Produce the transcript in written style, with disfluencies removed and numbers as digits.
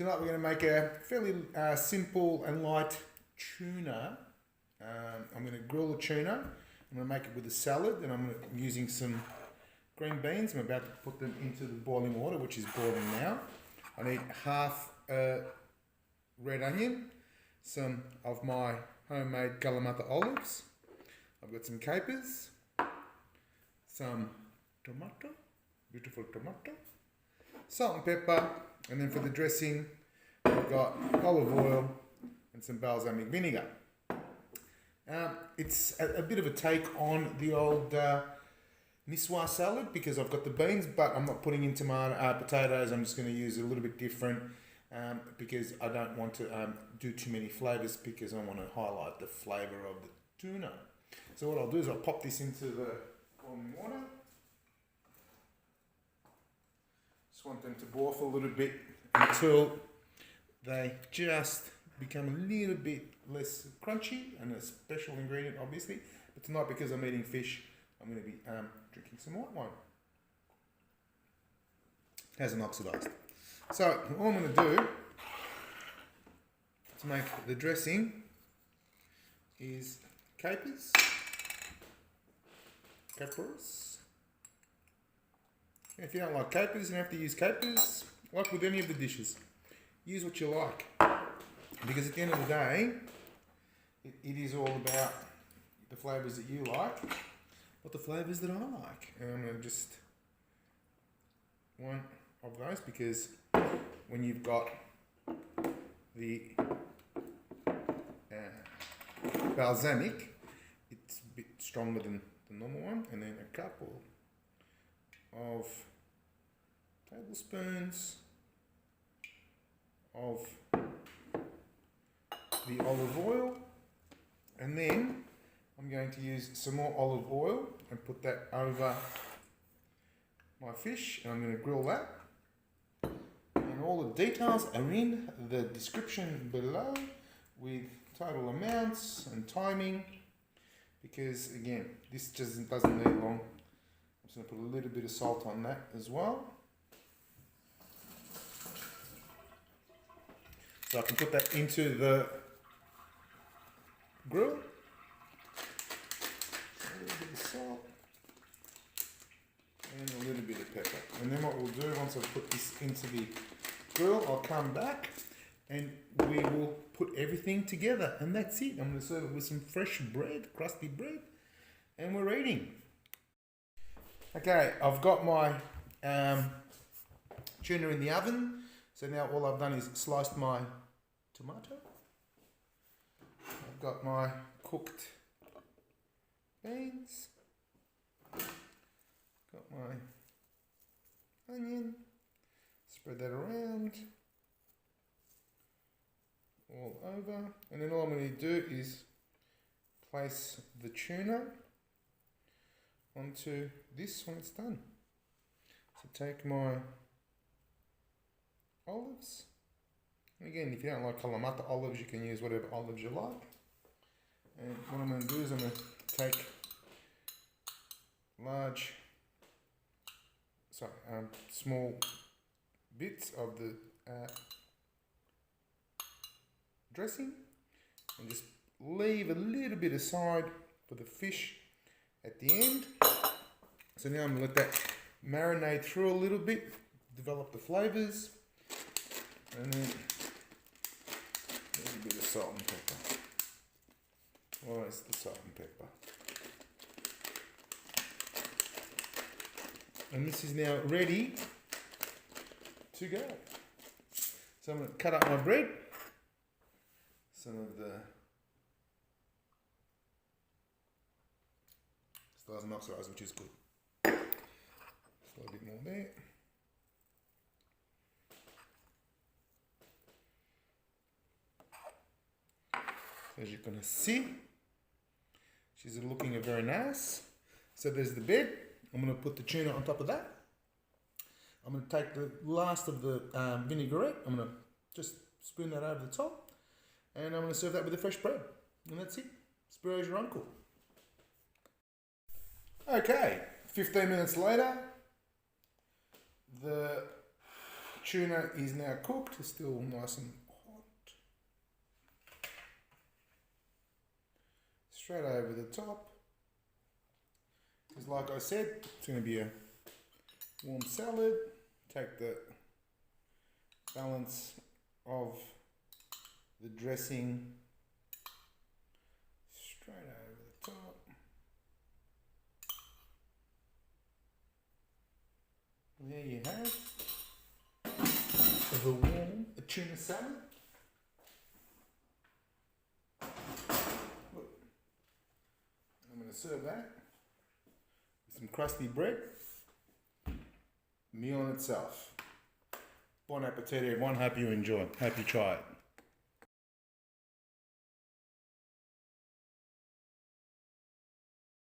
Tonight we're going to make a fairly simple and light tuna. I'm going to grill the tuna. I'm going to make it with a salad, and I'm using some green beans. I'm about to put them into the boiling water, which is boiling now. I need half a red onion, some of my homemade kalamata olives. I've got some capers, some tomato, beautiful tomato, salt and pepper, and then for the dressing, I've got olive oil and some balsamic vinegar. It's a bit of a take on the old miswa salad because I've got the beans, but I'm not putting in potatoes. I'm just going to use it a little bit different because I don't want to do too many flavours, because I want to highlight the flavour of the tuna. So what I'll do is I'll pop this into the boiling water. Just want them to boil for a little bit until they just become a little bit less crunchy, and a special ingredient obviously. But tonight, because I'm eating fish, I'm going to be drinking some white wine. Hasn't oxidised. So all I'm going to do to make the dressing is capers, If you don't like capers, you don't have to use capers. Like with any of the dishes, use what you like, because at the end of the day, it is all about the flavours that you like, not the flavours that I like. And I'm going to just one of those, because when you've got the balsamic, it's a bit stronger than the normal one. And then a couple of tablespoons of the olive oil, and then I'm going to use some more olive oil and put that over my fish, and I'm going to grill that. And all the details are in the description below with total amounts and timing, because again, this just doesn't need long. I'm just going to put a little bit of salt on that as well, so I can put that into the grill. A little bit of salt and a little bit of pepper. And then what we'll do, once I've put this into the grill, I'll come back and we will put everything together, and that's it. I'm going to serve it with some fresh bread, crusty bread, and we're eating. Okay, I've got my tuna in the oven. So now all I've done is sliced my tomato. I've got my cooked beans. Got my onion. Spread that around all over. And then all I'm going to do is place the tuna onto this when it's done. So take my olives. Again, if you don't like kalamata olives, you can use whatever olives you like. And what I'm going to do is I'm going to take small bits of the dressing, and just leave a little bit aside for the fish at the end. So now I'm going to let that marinate through a little bit, develop the flavours, and then a little bit of salt and pepper. Always the salt and pepper. And this is now ready to go. So I'm going to cut up my bread. Some of the still hasn't oxidised, which is good. Just a bit more there. As you can see, she's looking very nice. So there's the bed. I'm going to put the tuna on top of that. I'm going to take the last of the vinaigrette. I'm going to just spoon that over the top. And I'm going to serve that with the fresh bread. And that's it. Spur as your uncle. Okay, 15 minutes later, the tuna is now cooked. It's still nice and hot. Straight over the top. Because like I said, it's going to be a warm salad. Take the balance of the dressing straight over the top. And there you have the warm tuna salad. Look, I'm going to serve that with some crusty bread. Meal in itself. Bon appetit everyone. Hope you enjoy. Hope you try it.